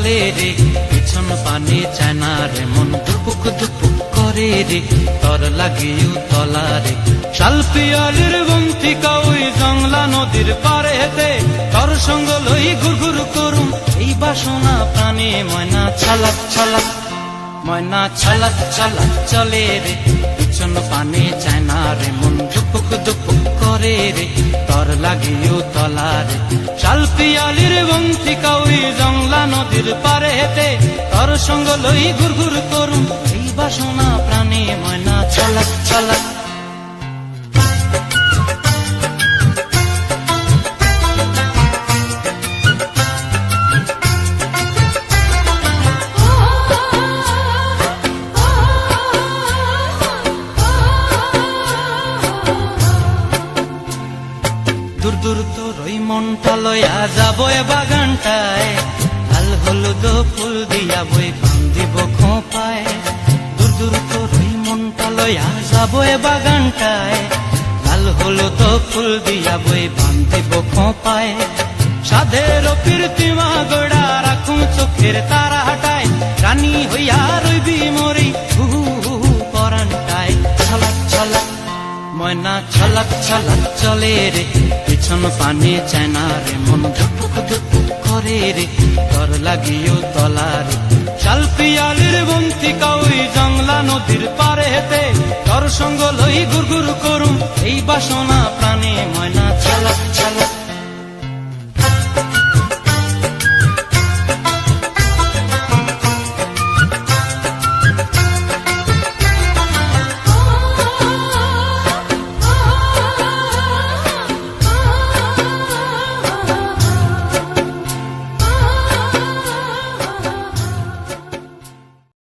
চলে রে, পিছন পানে চায় না রে, মন দুপুক দুপুক করে রে, তর লাগিও তলা রে। শালপিয়ালির বন্তিকা ওই জংলা নদীর পারে হেতে, তর সঙ্গ লই ঘুরঘুর করুম এই বাসনা প্রাণে। ময়না ছলক ছলক, ময়না ছলক ছলক চলে রে, পিছন পানে চায় না রে, মন দুপুক দুপুক করে রে, তর লাগিও তলা রে। শালপিয়ালির বন্তিকা ওই জংলা নদীর পারে হেতে, তর সঙ্গ লই ঘুরঘুর করুম এই বাসনা প্রাণে। ময়না ছলক ছলক। দূর দূর তোর ওই মনটা লয়া যাবো এ বাগানটায়, লাল হলুদ ফুল দিয়া বই বান্ধিব খোঁপায়। দূর দূর তোর ওই মনটা লয়া যাবো এ বাগানটায়, লাল হলুদ ফুল দিয়া বই বান্ধিব খোঁপায়। সাধের প্রীতিমা গোড়া রাখুম চোখের তারা হাটায়, রানী হইয়া রইবি মরি হু হু পরানটায়। ছলক ছলক, ময়না ছলক ছলক চলে রে, পিছন পানে চায় না রে, মন ধুপুক ধুপুক করে রে, তর লাগিও তলা রে। শালপিয়ালির বন্তিকা ওই জংলা নদীর পারে হেতে, তর সঙ্গ লই ঘুরঘুর করুম এই বাসনা প্রাণে। ময়না